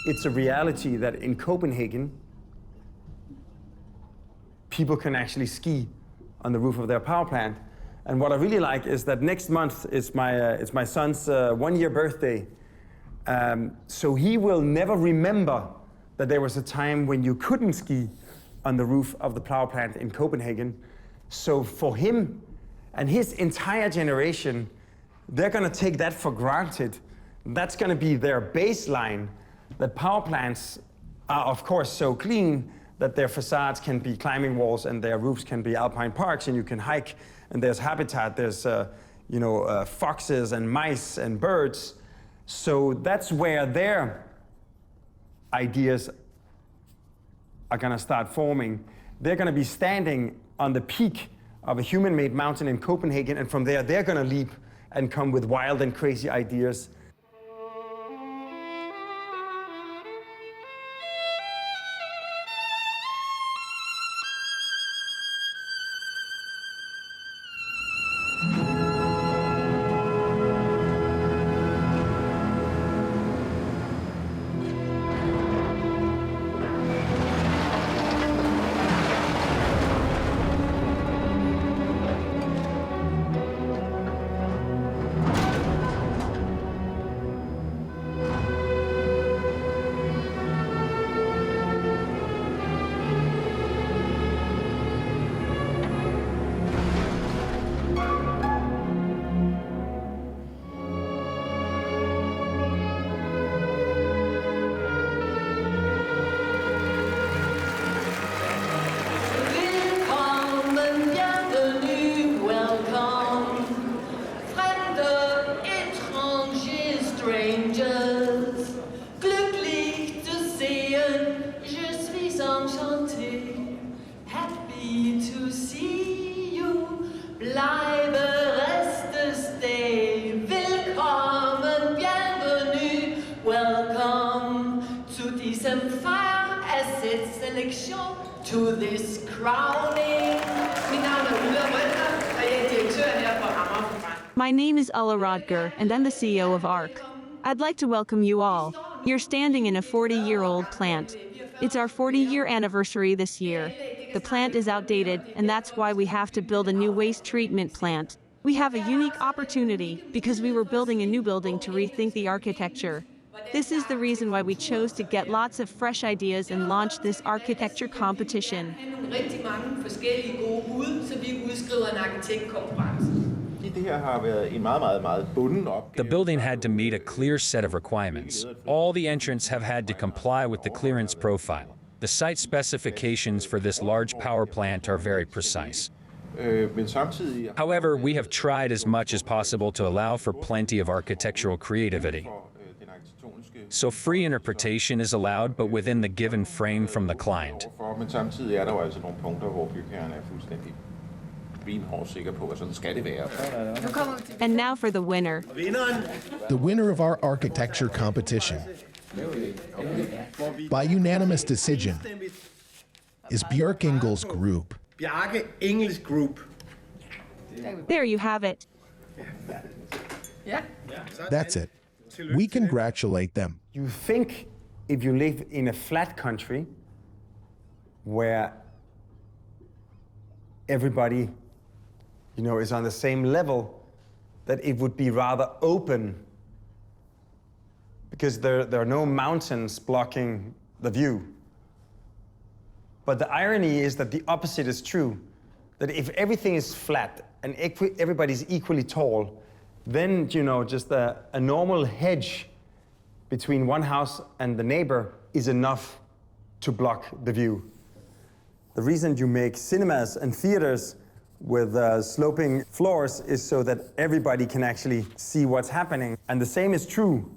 it's a reality that in Copenhagen, people can actually ski on the roof of their power plant. And what I really like is that next month is it's my son's 1-year birthday. So he will never remember that there was a time when you couldn't ski on the roof of the power plant in Copenhagen. So for him and his entire generation, they're gonna take that for granted. That's gonna be their baseline, that power plants are of course so clean that their facades can be climbing walls and their roofs can be alpine parks and you can hike and there's habitat, there's foxes and mice and birds. So that's where their ideas are gonna start forming. They're gonna be standing on the peak of a human-made mountain in Copenhagen, and from there they're gonna leap and come with wild and crazy ideas. To this crowning. My name is Ulla Rodger, and I'm the CEO of ARC. I'd like to welcome you all. You're standing in a 40-year-old plant. It's our 40-year anniversary this year. The plant is outdated, and that's why we have to build a new waste treatment plant. We have a unique opportunity because we were building a new building to rethink the architecture. This is the reason why we chose to get lots of fresh ideas and launch this architecture competition. The building had to meet a clear set of requirements. All the entrants have had to comply with the clearance profile. The site specifications for this large power plant are very precise. However, we have tried as much as possible to allow for plenty of architectural creativity. So free interpretation is allowed, but within the given frame from the client. And now for the winner. The winner of our architecture competition, by unanimous decision, is Bjarke Ingels Group. Bjarke Ingels Group. There you have it. That's it. We congratulate them. You think if you live in a flat country where everybody, is on the same level, that it would be rather open because there are no mountains blocking the view. But the irony is that the opposite is true, that if everything is flat and everybody's equally tall, then, just a normal hedge between one house and the neighbor is enough to block the view. The reason you make cinemas and theaters with sloping floors is so that everybody can actually see what's happening. And the same is true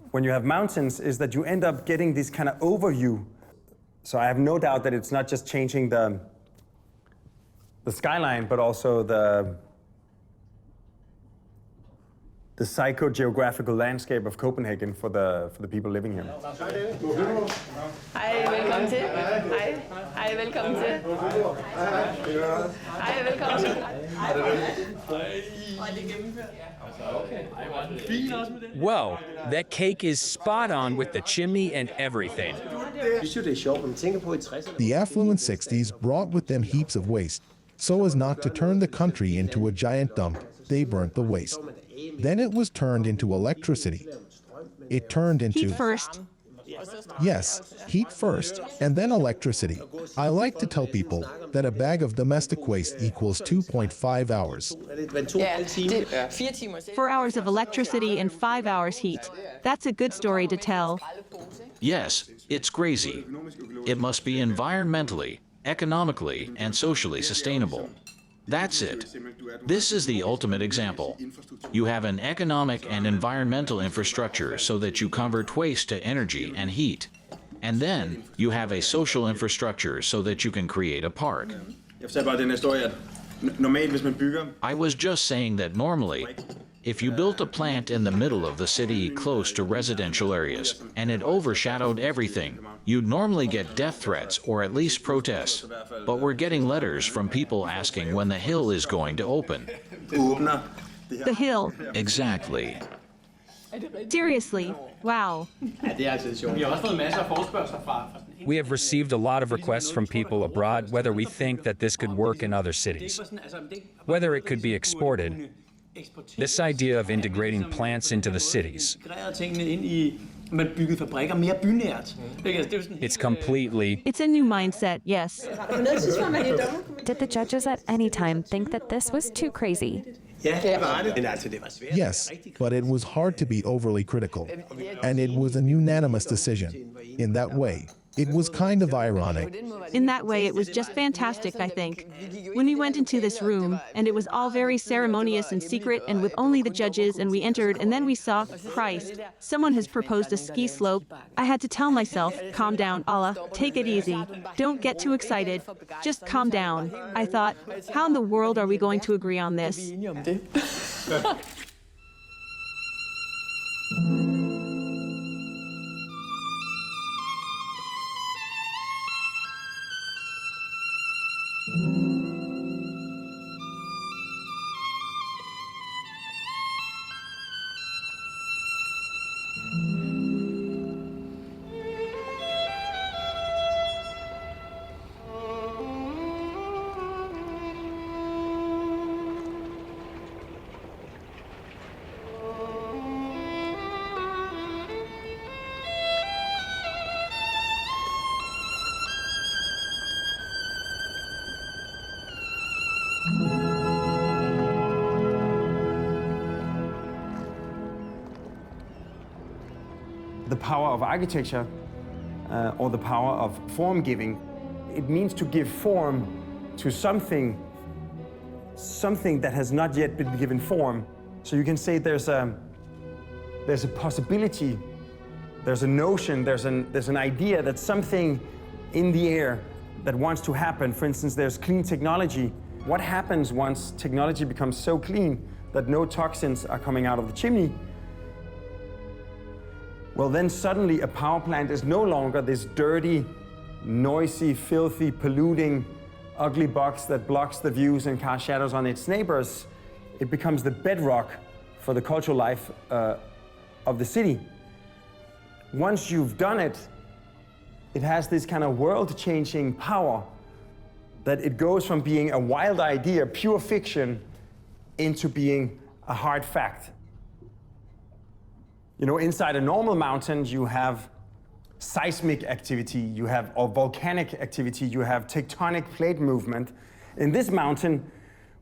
when you have mountains, is that you end up getting this kind of overview. So I have no doubt that it's not just changing the skyline, but also the psychogeographical landscape of Copenhagen for the people living here. Hej, velkommen til. Hej, velkommen til. Hej, velkommen til. Whoa, that cake is spot on with the chimney and everything. The affluent 60s brought with them heaps of waste. So as not to turn the country into a giant dump, they burnt the waste. Then it was turned into electricity. It turned into... Heat first. Yes, heat first, and then electricity. I like to tell people that a bag of domestic waste equals 2.5 hours. 4 hours of electricity and 5 hours heat. That's a good story to tell. Yes, it's crazy. It must be environmentally, economically, and socially sustainable. That's it. This is the ultimate example. You have an economic and environmental infrastructure so that you convert waste to energy and heat. And then you have a social infrastructure so that you can create a park. I was just saying that normally, if you built a plant in the middle of the city close to residential areas and it overshadowed everything, you'd normally get death threats or at least protests. But we're getting letters from people asking when the hill is going to open. The hill. Exactly. Seriously. Wow. We have received a lot of requests from people abroad whether we think that this could work in other cities, whether it could be exported. This idea of integrating plants into the cities. It's completely... It's a new mindset, yes. Did the judges at any time think that this was too crazy? Yes, but it was hard to be overly critical, and it was a unanimous decision. In that way, it was kind of ironic. In that way, it was just fantastic, I think. When we went into this room, and it was all very ceremonious and secret, and with only the judges, and we entered, and then we saw, Christ, someone has proposed a ski slope. I had to tell myself, calm down, Allah, take it easy. Don't get too excited. Just calm down. I thought, how in the world are we going to agree on this? The power of architecture, or the power of form giving, it means to give form to something that has not yet been given form. So you can say there's a possibility, there's a notion, there's an idea that something in the air that wants to happen. For instance, there's clean technology. What happens once technology becomes so clean that no toxins are coming out of the chimney? Well, then suddenly a power plant is no longer this dirty, noisy, filthy, polluting, ugly box that blocks the views and casts shadows on its neighbors. It becomes the bedrock for the cultural life of the city. Once you've done it, it has this kind of world-changing power that it goes from being a wild idea, pure fiction, into being a hard fact. You know, inside a normal mountain, you have seismic activity, you have volcanic activity, you have tectonic plate movement. In this mountain,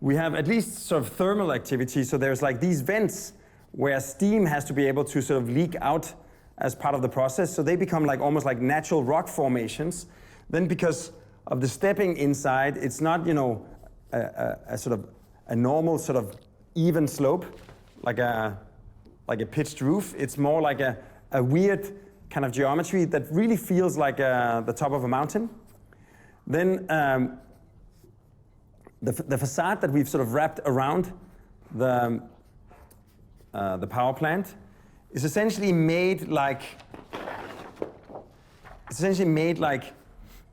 we have at least sort of thermal activity. So there's like these vents where steam has to be able to sort of leak out as part of the process. So they become like almost like natural rock formations. Then because of the stepping inside, it's not, you know, a sort of a normal sort of even slope, like a pitched roof. It's more like a weird kind of geometry that really feels like the top of a mountain. Then the facade that we've sort of wrapped around the power plant is essentially made like,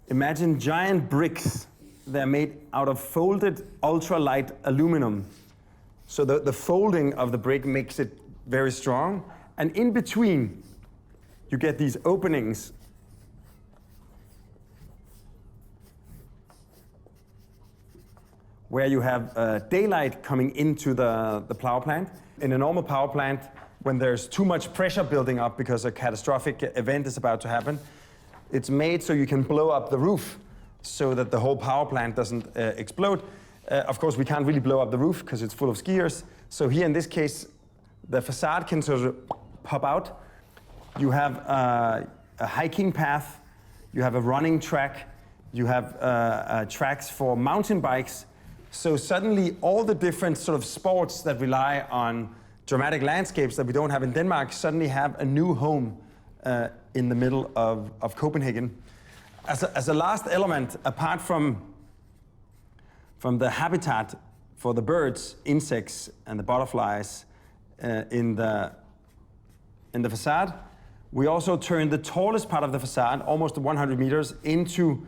imagine giant bricks they're made out of folded ultralight aluminum. So the folding of the brick makes it very strong. And in between, you get these openings where you have daylight coming into the power plant. In a normal power plant, when there's too much pressure building up because a catastrophic event is about to happen, it's made so you can blow up the roof so that the whole power plant doesn't explode. Of course, we can't really blow up the roof because it's full of skiers. So here in this case, the facade can sort of pop out. You have a hiking path, you have a running track, you have tracks for mountain bikes. So suddenly all the different sort of sports that rely on dramatic landscapes that we don't have in Denmark suddenly have a new home in the middle of Copenhagen. As a last element, apart from the habitat for the birds, insects, and the butterflies in the facade, we also turned the tallest part of the facade, almost 100 meters, into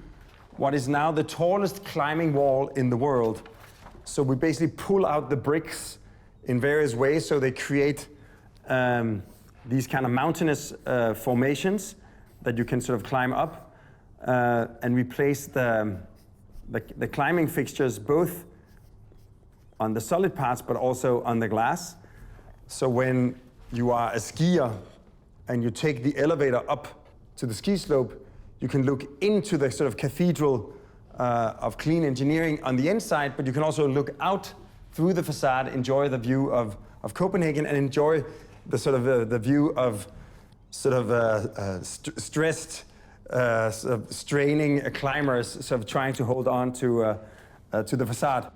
what is now the tallest climbing wall in the world. So we basically pull out the bricks in various ways, so they create these kind of mountainous formations that you can sort of climb up, and we place the climbing fixtures both on the solid parts but also on the glass. So when you are a skier and you take the elevator up to the ski slope, you can look into the sort of cathedral of clean engineering on the inside, but you can also look out through the facade, enjoy the view of Copenhagen, and enjoy the sort of the view of sort of stressed, sort of straining climbers, sort of trying to hold on to the facade.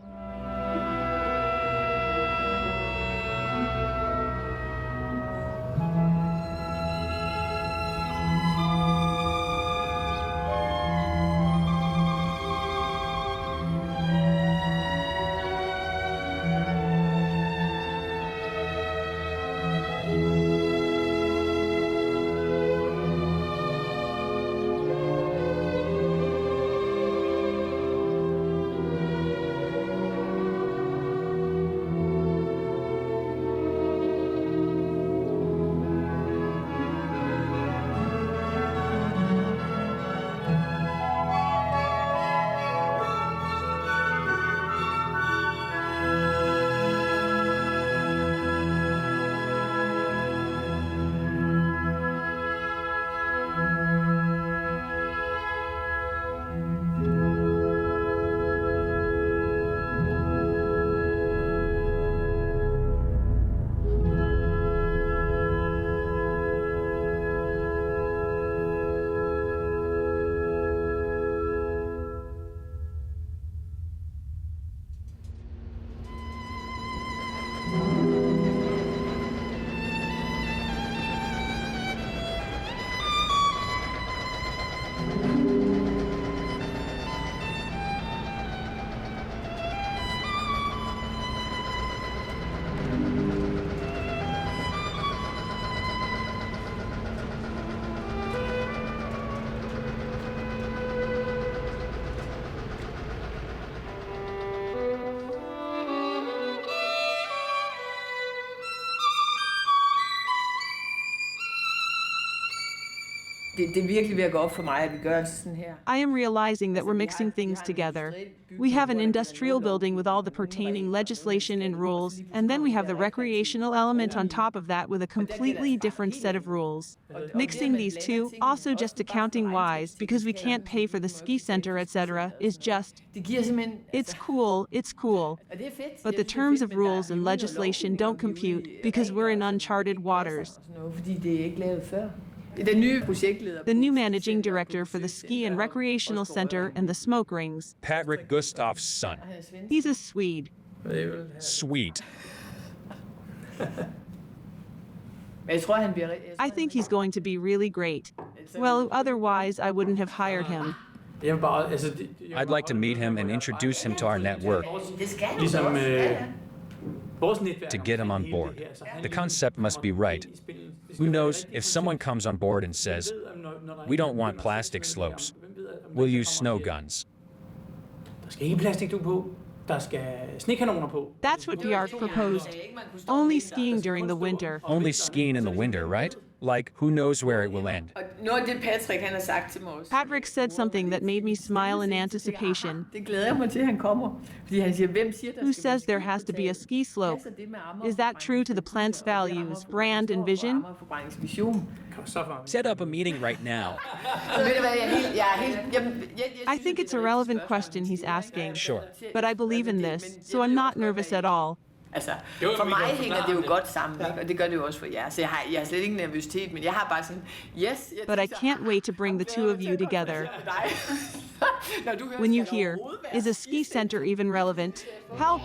Det er virkelig ved at gå op for mig, at vi gør sådan her. I am realizing that we're mixing things together. We have an industrial building with all the pertaining legislation and rules, and then we have the recreational element on top of that with a completely different set of rules. Mixing these two, also just accounting-wise, because we can't pay for the ski center, etc., is just... It's cool. But the terms of rules and legislation don't compute because we're in uncharted waters. The new managing director for the Ski and Recreational Center and the Smoke Rings. Patrick Gustaf's son. He's a Swede. Sweet. I think he's going to be really great. Well, otherwise I wouldn't have hired him. I'd like to meet him and introduce him to our network, to get him on board. The concept must be right. Who knows, if someone comes on board and says, we don't want plastic slopes, we'll use snow guns. That's what Bjarke proposed. Only skiing during the winter. Only skiing in the winter, right? Like, who knows where it will end? Og noget af det, Patrick han har sagt til mig også. Patrick said something that made me smile in anticipation. Det glæder jeg mig til, han kommer. Fordi han siger, hvem siger, der Who skal says there være has to be a ski slope? Passer det med Amager Is that true to the plant's values, brand, and vision? Amagerforbrændings vision? Set up a meeting right now. Ved du hvad, jeg er helt... I think it's a relevant question he's asking. Sure. But I believe in this, so I'm not nervous at all. Altså, for mig hænger det jo godt sammen, ikke? Og det gør det jo også for jer. Så jeg har slet ikke nervøsitet, men jeg har bare sådan, yes. But I can't wait to bring the two of you together. When you hear, is a ski center even relevant? Help!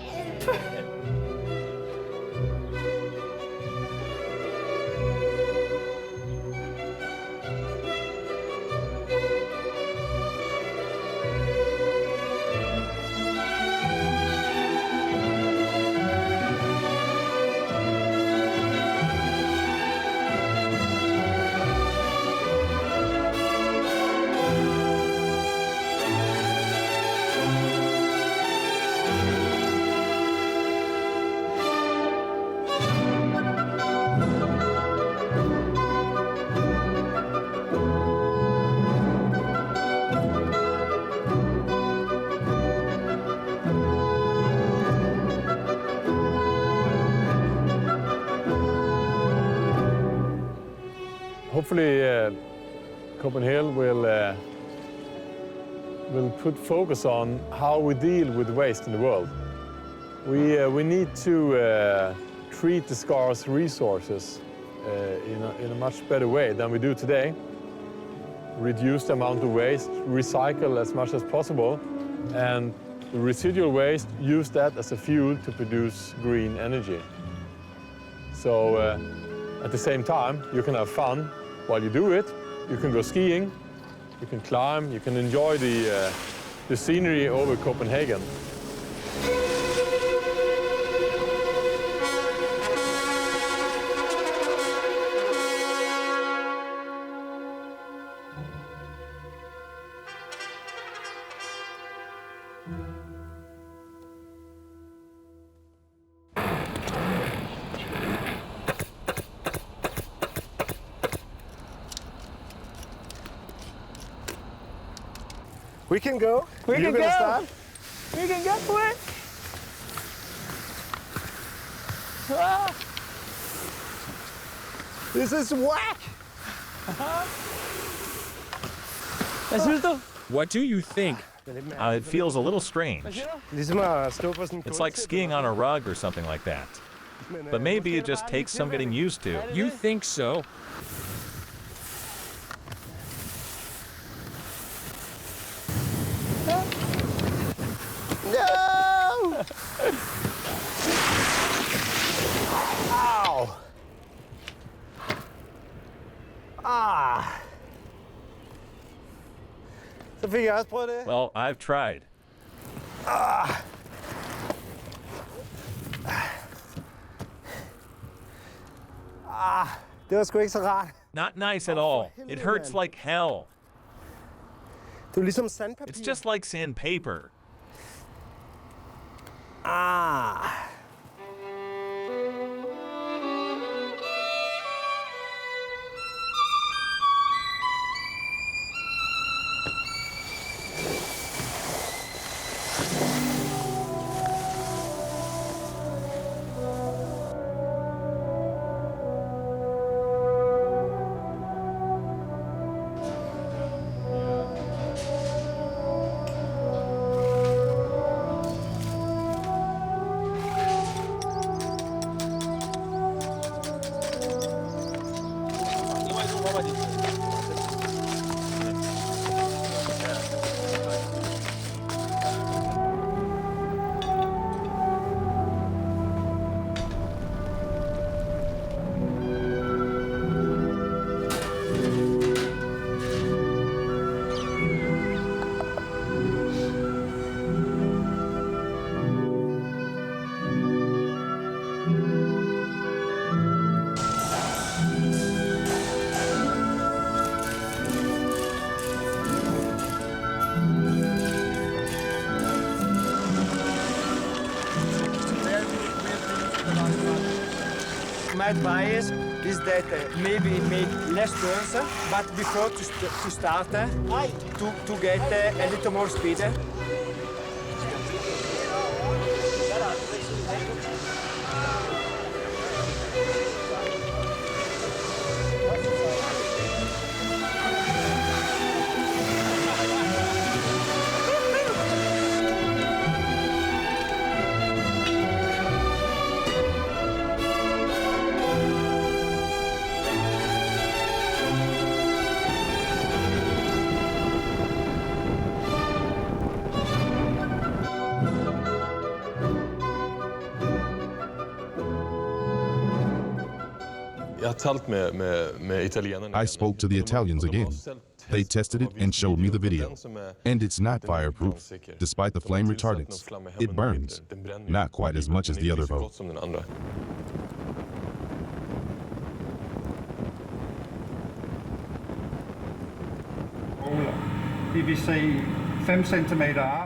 Hopefully, CopenHill will put focus on how we deal with waste in the world. We need to treat the scarce resources in a much better way than we do today. Reduce the amount of waste, recycle as much as possible, and the residual waste, use that as a fuel to produce green energy. So at the same time, you can have fun while you do it. You can go skiing, you can climb, you can enjoy the scenery over Copenhagen. We can go. We can go. Start? We can go for it. Ah. This is whack. Hvad synes du? What do you think? It feels a little strange. It's like skiing on a rug or something like that. But maybe it just takes some getting used to. You think so? No! Ow! Ah! Så fik jeg også prøvet det. Well, I've tried. Det var sgu ikke så rart. Not nice at all. It hurts like hell. Det er ligesom sandpapir. It's just like sandpaper. Ah! my advice is that maybe make less turns, but before to start, to get a little more speed. I spoke to the Italians again. They tested it and showed me the video. And it's not fireproof, despite the flame retardants. It burns, not quite as much as the other boat.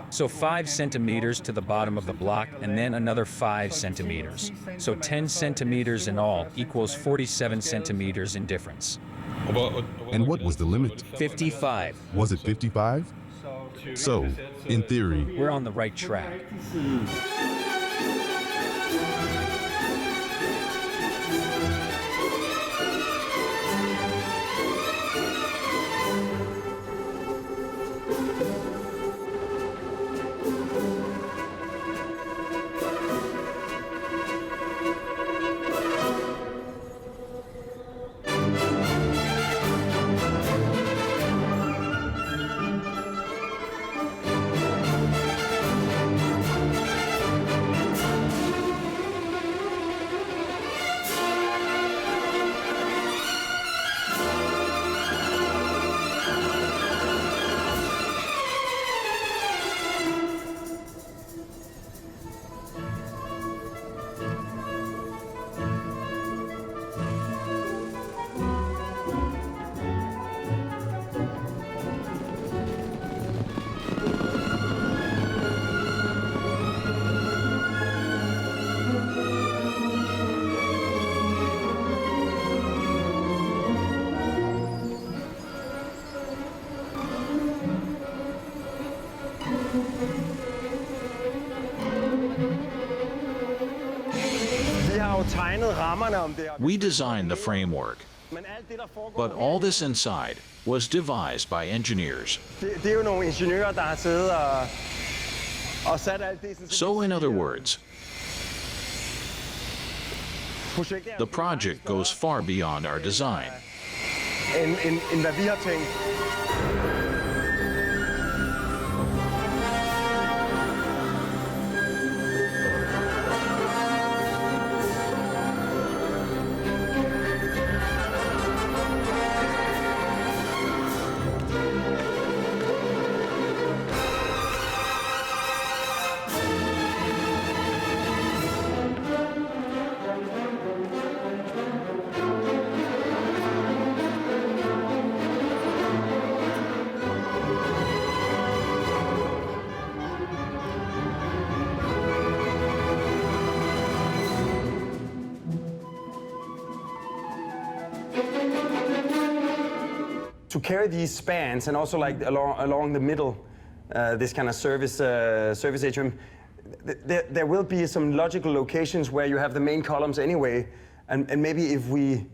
So 5 centimeters to the bottom of the block, and then another 5 centimeters. So 10 centimeters in all equals 47 centimeters in difference. And what was the limit? 55. Was it 55? So, in theory, we're on the right track. We designed the framework, but all this inside was devised by engineers. So in other words, the project goes far beyond our design. To carry these spans and also like along the middle, this kind of service atrium, there will be some logical locations where you have the main columns anyway, and maybe if we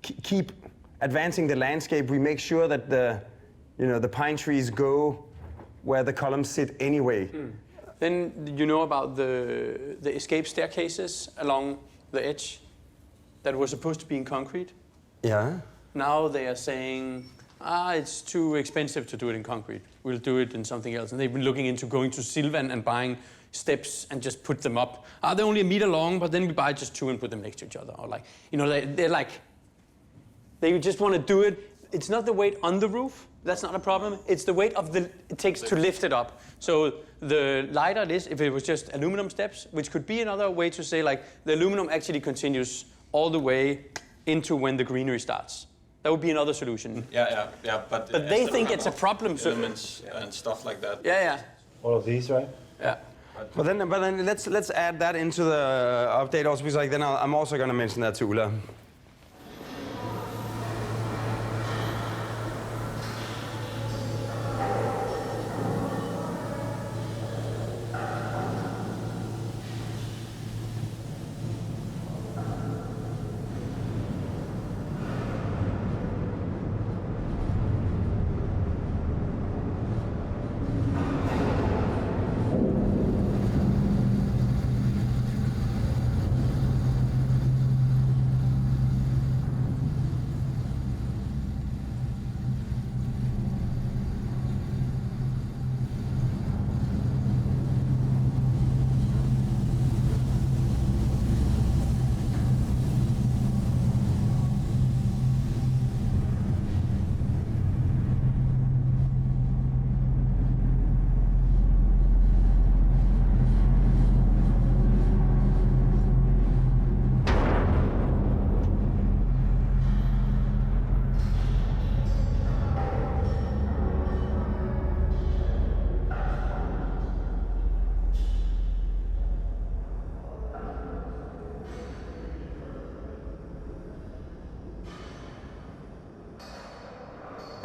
keep advancing the landscape, we make sure that the pine trees go where the columns sit anyway. Then you know about the escape staircases along the edge that were supposed to be in concrete? Yeah. Now they are saying, it's too expensive to do it in concrete. We'll do it in something else. And they've been looking into going to Silvan and buying steps and just put them up. They're only 1 meter long, but then we buy just 2 and put them next to each other. Or like, they're like, they just want to do it. It's not the weight on the roof. That's not a problem. It's the weight of it takes to lift it up. So the lighter it is, if it was just aluminum steps, which could be another way to say like the aluminum actually continues all the way into when the greenery starts. That would be another solution. Yeah. But they think it's a problem. Elements and stuff like that. Yeah. All of these, right? Yeah. But then let's add that into the update also, because like then I'm also going to mention that to Ulla.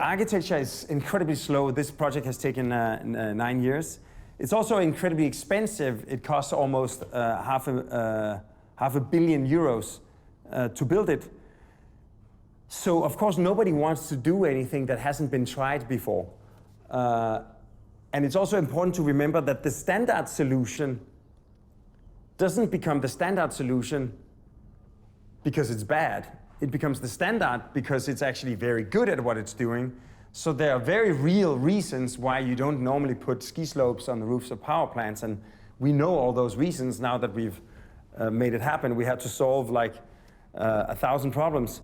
Architecture is incredibly slow. This project has taken 9 years. It's also incredibly expensive. It costs almost half a billion euros to build it. So of course nobody wants to do anything that hasn't been tried before. And it's also important to remember that the standard solution doesn't become the standard solution because it's bad. It becomes the standard because it's actually very good at what it's doing. So there are very real reasons why you don't normally put ski slopes on the roofs of power plants. And we know all those reasons now that we've made it happen. We had to solve like 1,000 problems.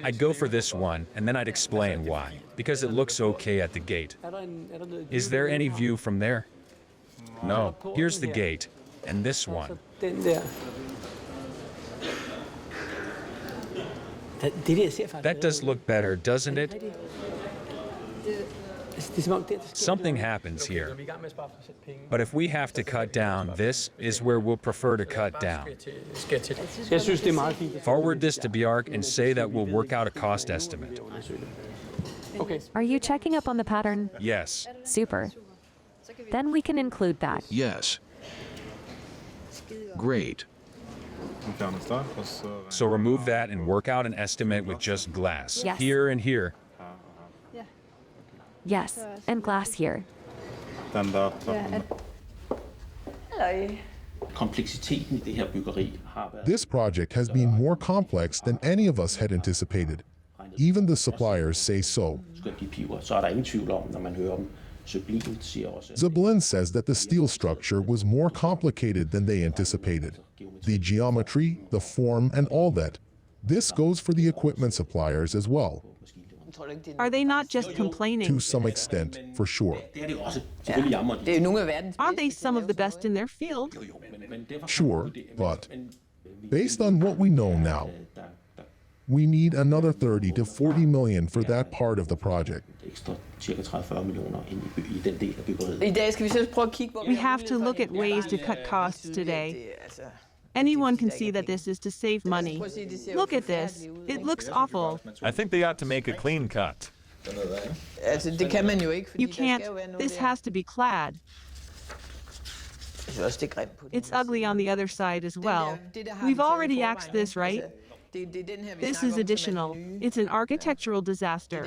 I'd go for this one, and then I'd explain why. Because it looks okay at the gate. Is there any view from there? No. Here's the gate, and this one. That does look better, doesn't it? Something happens here. But if we have to cut down, this is where we'll prefer to cut down. Forward this to Bjarke and say that we'll work out a cost estimate. Are you checking up on the pattern? Yes. Super. Then we can include that. Yes. Great. So remove that and work out an estimate with just glass. Yes. Here and here. Yes, and glass here. This project has been more complex than any of us had anticipated. Even the suppliers say so. Selin says that the steel structure was more complicated than they anticipated. The geometry, the form, and all that. This goes for the equipment suppliers as well. Are they not just complaining? To some extent, for sure. Aren't they some of the best in their field? Sure, but based on what we know now, we need another 30 to 40 million for that part of the project. We have to look at ways to cut costs today. Anyone can see that this is to save money. Look at this. It looks awful. I think they ought to make a clean cut. You can't. This has to be clad. It's ugly on the other side as well. We've already axed this, right? This is additional. It's an architectural disaster.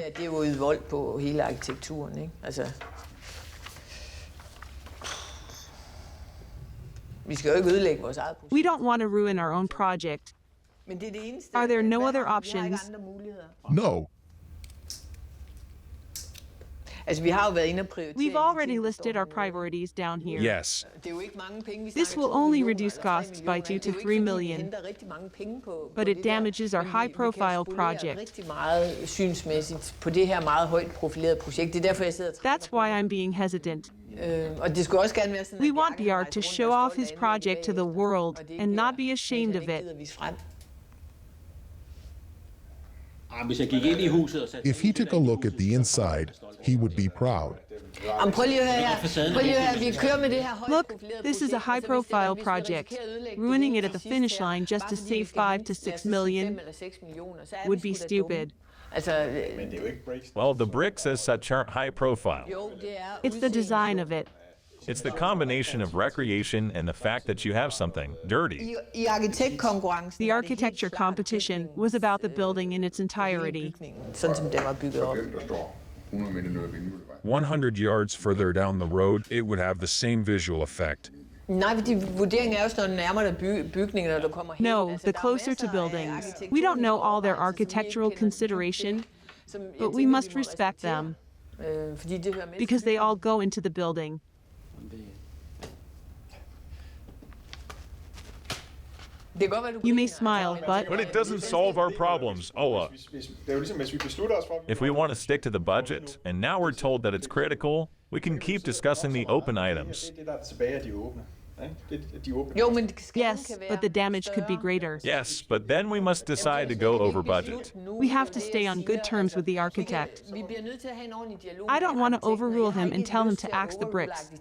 We don't want to ruin our own project. Are there no other options? No. We've already listed our priorities down here. Yes. This will only reduce costs by 2 to 3 million, but it damages our high-profile project. That's why I'm being hesitant. We want Bjarke to show off his project to the world and not be ashamed of it. If he took a look at the inside, he would be proud. Look, this is a high-profile project. Ruining it at the finish line just to save 5 to 6 million would be stupid. Well, the bricks as such aren't high profile. It's the design of it. It's the combination of recreation and the fact that you have something dirty. The architecture competition was about the building in its entirety. 100 yards further down the road, it would have the same visual effect. No, the closer to buildings. We don't know all their architectural consideration, but we must respect them, because they all go into the building. You may smile, but it doesn't solve our problems, Ola. If we want to stick to the budget, and now we're told that it's critical, we can keep discussing the open items. Yes, but the damage could be greater. Yes, but then we must decide to go over budget. We have to stay on good terms with the architect. I don't want to overrule him and tell him to axe the bricks.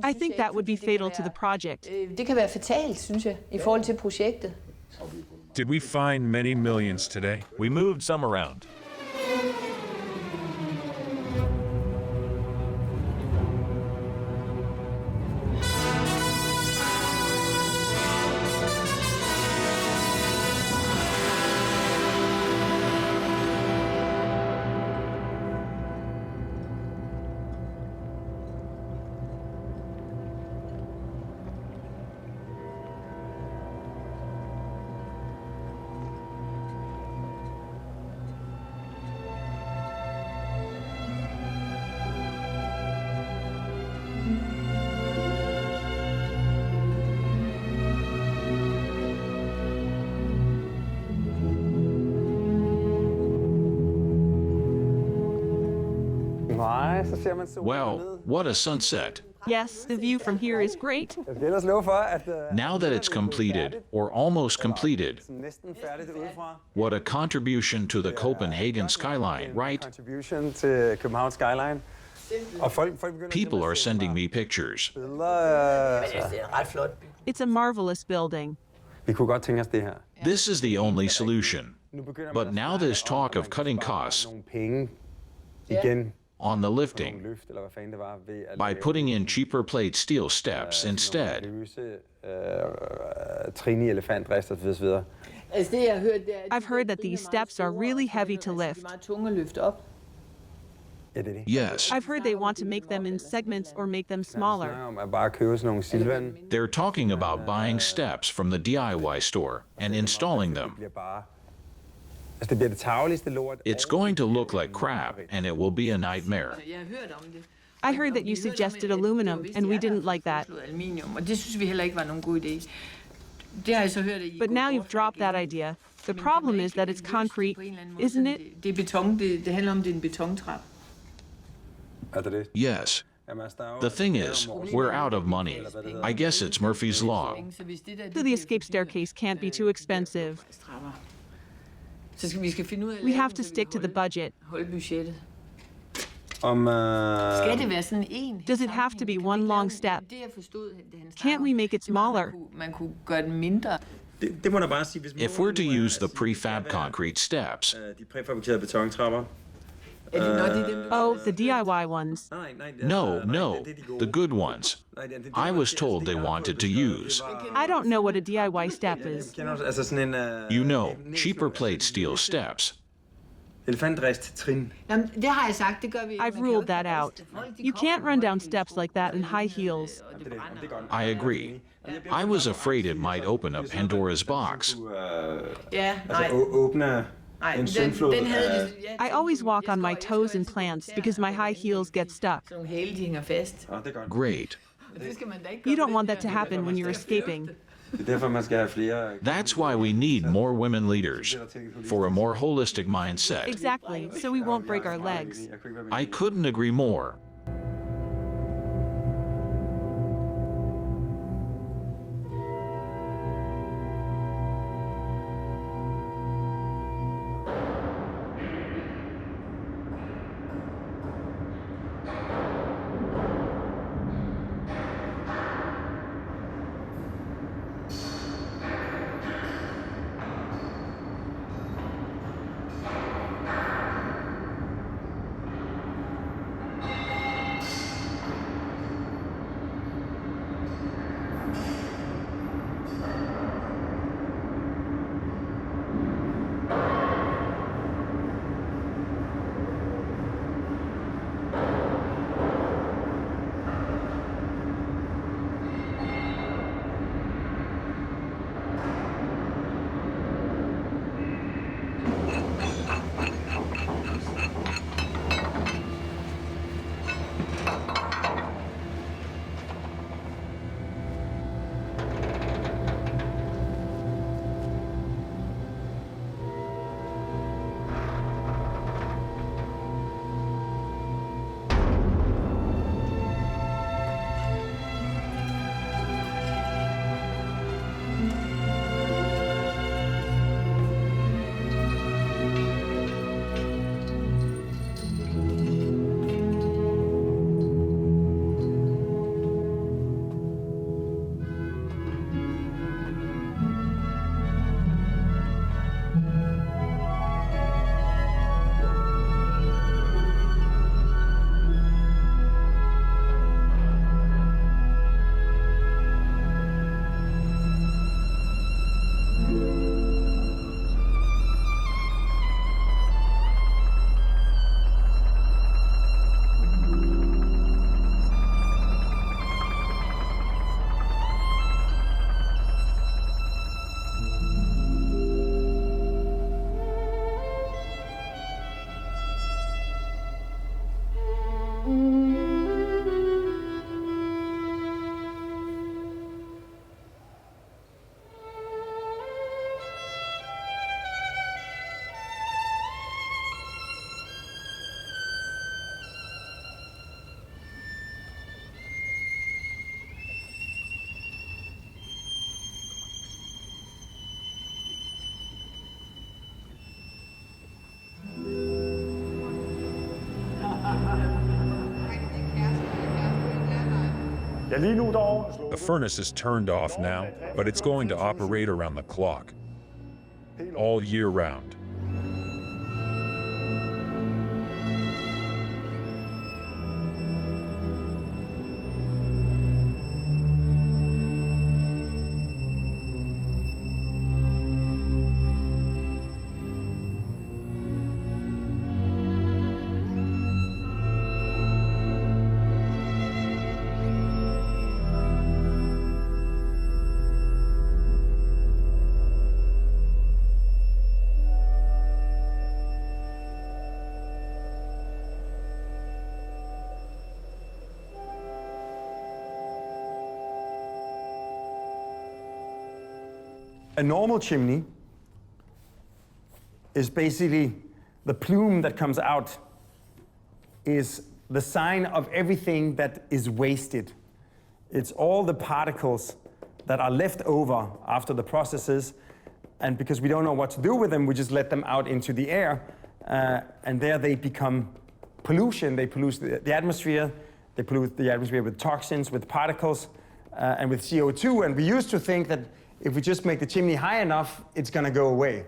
I think that would be fatal to the project. Did we find many millions today? We moved some around. Well, what a sunset. Yes, the view from here is great. Now that it's completed, or almost completed, what a contribution to the Copenhagen skyline, right? People are sending me pictures. It's a marvelous building. This is the only solution. But now there's talk of cutting costs on the lifting by putting in cheaper plate steel steps instead. I've heard that these steps are really heavy to lift. Yes. I've heard they want to make them in segments or make them smaller. They're talking about buying steps from the DIY store and installing them. It's going to look like crap, and it will be a nightmare. I heard that you suggested aluminum, and we didn't like that. But now you've dropped that idea. The problem is that it's concrete, isn't it? Yes. The thing is, we're out of money. I guess it's Murphy's Law. So the escape staircase can't be too expensive. We have to stick to the budget. Does it have to be one long step? Can't we make it smaller? If we're to use the prefab concrete steps, Oh, the DIY ones. no, the good ones. I was told they wanted to use. I don't know what a DIY step is. You know, cheaper plate steel steps. I've ruled that out. You can't run down steps like that in high heels. I agree. I was afraid it might open up Pandora's box. I always walk on my toes in plants because my high heels get stuck. Great. You don't want that to happen when you're escaping. That's why we need more women leaders, for a more holistic mindset. Exactly, so we won't break our legs. I couldn't agree more. The furnace is turned off now, but it's going to operate around the clock, all year round. A normal chimney is basically the plume that comes out is the sign of everything that is wasted. It's all the particles that are left over after the processes, and because we don't know what to do with them, we just let them out into the air, and there they become pollution. They pollute the atmosphere, they pollute the atmosphere with toxins, with particles, and with CO2, and we used to think that if we just make the chimney high enough, it's going to go away.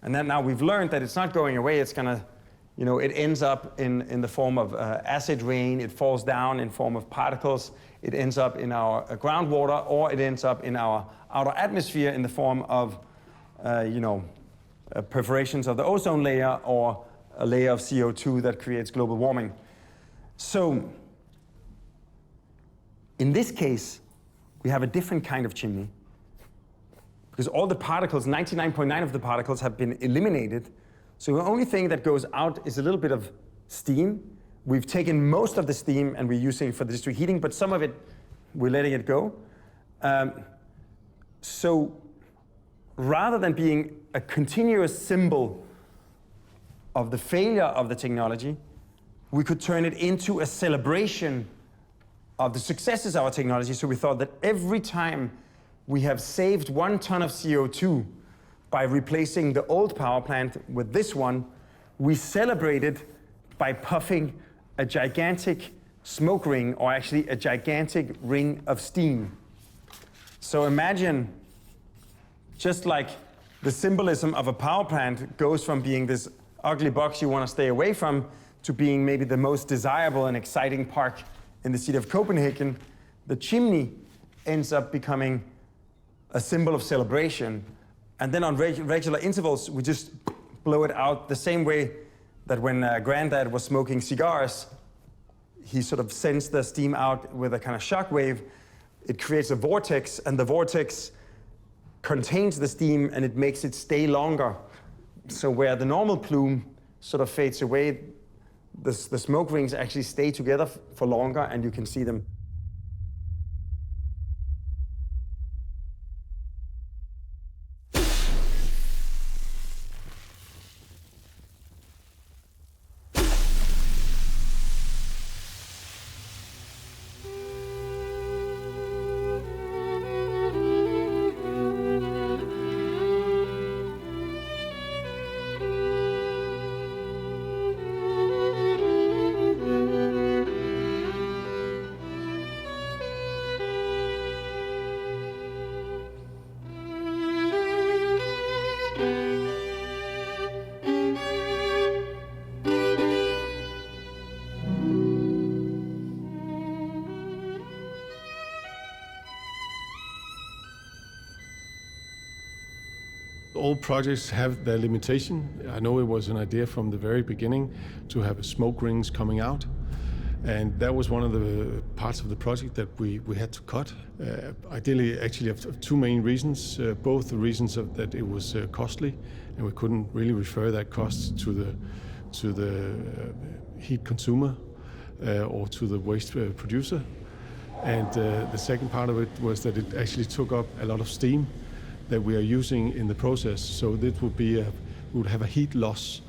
And then now we've learned that it's not going away. It's going to, it ends up in the form of acid rain. It falls down in form of particles. It ends up in our groundwater, or it ends up in our outer atmosphere in the form of, perforations of the ozone layer or a layer of CO2 that creates global warming. So in this case, we have a different kind of chimney, because all the particles, 99.9% of the particles have been eliminated. So the only thing that goes out is a little bit of steam. We've taken most of the steam and we're using it for the district heating, but some of it, we're letting it go. So rather than being a continuous symbol of the failure of the technology, we could turn it into a celebration of the successes of our technology. So we thought that every time we have saved 1 ton of CO2 by replacing the old power plant with this one, we celebrated by puffing a gigantic smoke ring, or actually a gigantic ring of steam. So imagine, just like the symbolism of a power plant goes from being this ugly box you want to stay away from to being maybe the most desirable and exciting park in the city of Copenhagen, the chimney ends up becoming a symbol of celebration. And then on regular intervals, we just blow it out the same way that when Granddad was smoking cigars, he sort of sends the steam out with a kind of shock wave. It creates a vortex, and the vortex contains the steam and it makes it stay longer. So where the normal plume sort of fades away, the smoke rings actually stay together for longer, and you can see them. All projects have their limitation. I know it was an idea from the very beginning to have smoke rings coming out, and that was one of the parts of the project that we had to cut. Ideally, actually, of 2 main reasons. Both the reasons of that it was costly, and we couldn't really refer that cost to the heat consumer. or to the waste producer. And the second part of it was that it actually took up a lot of steam that we are using in the process. So this would be we would have a heat loss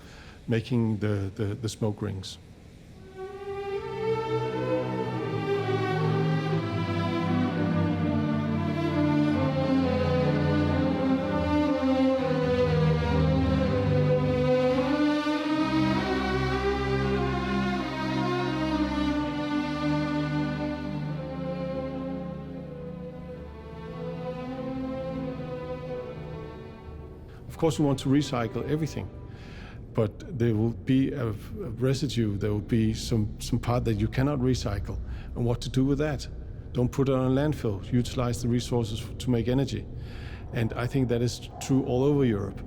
making the smoke rings. Of course, we want to recycle everything, but there will be a residue. There will be some part that you cannot recycle, and what to do with that? Don't put it on a landfill. Utilize the resources to make energy, and I think that is true all over Europe.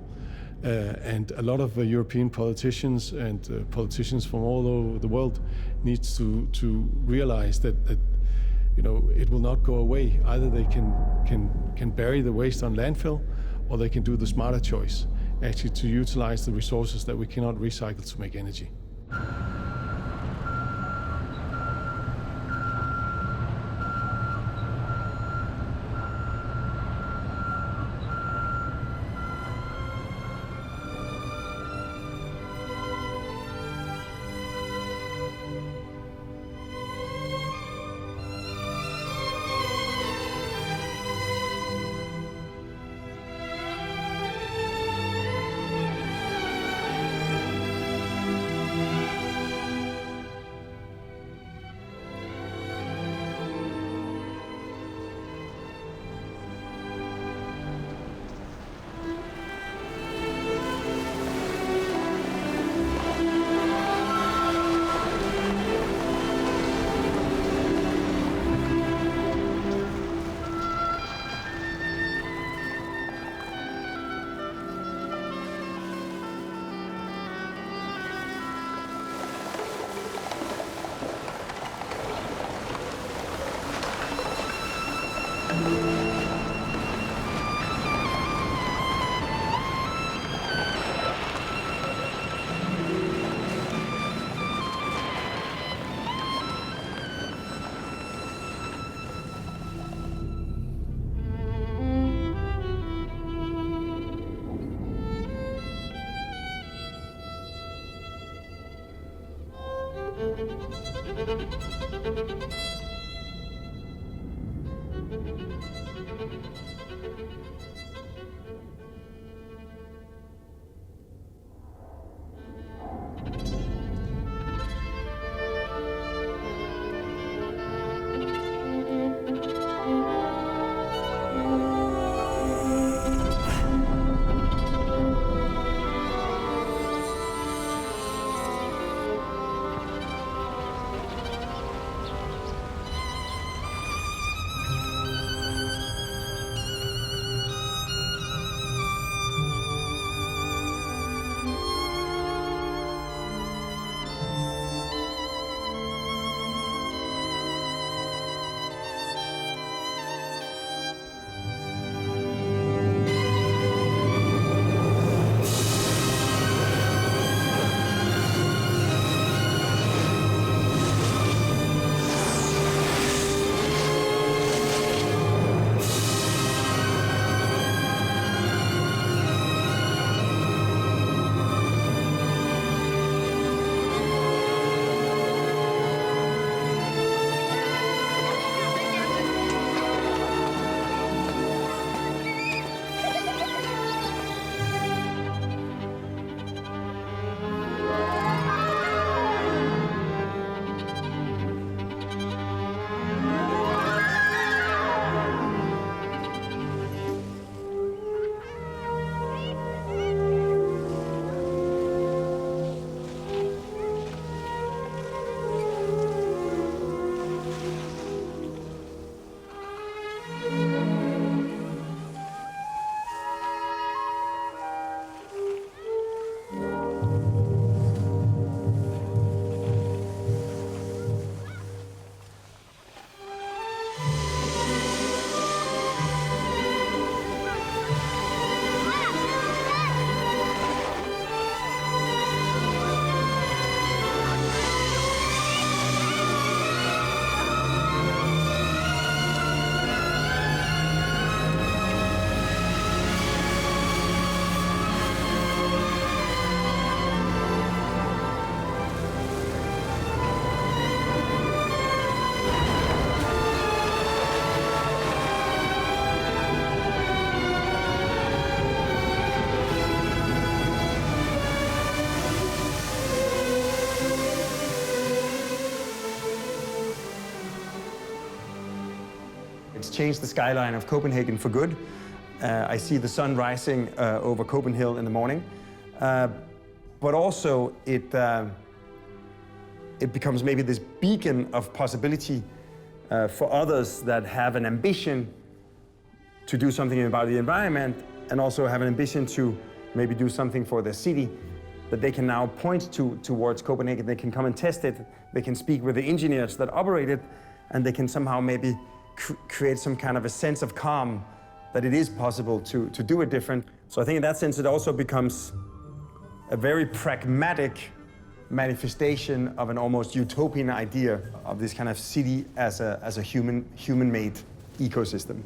And a lot of European politicians and politicians from all over the world needs to realize that it will not go away. Either they can bury the waste on landfill, or they can do the smarter choice, actually to utilize the resources that we cannot recycle to make energy. It's changed the skyline of Copenhagen for good. I see the sun rising over CopenHill in the morning. But also it becomes maybe this beacon of possibility for others that have an ambition to do something about the environment and also have an ambition to maybe do something for their city, that they can now point towards Copenhagen. They can come and test it. They can speak with the engineers that operate it, and they can somehow maybe create some kind of a sense of calm that it is possible to do it different. So I think in that sense it also becomes a very pragmatic manifestation of an almost utopian idea of this kind of city as a human-made ecosystem.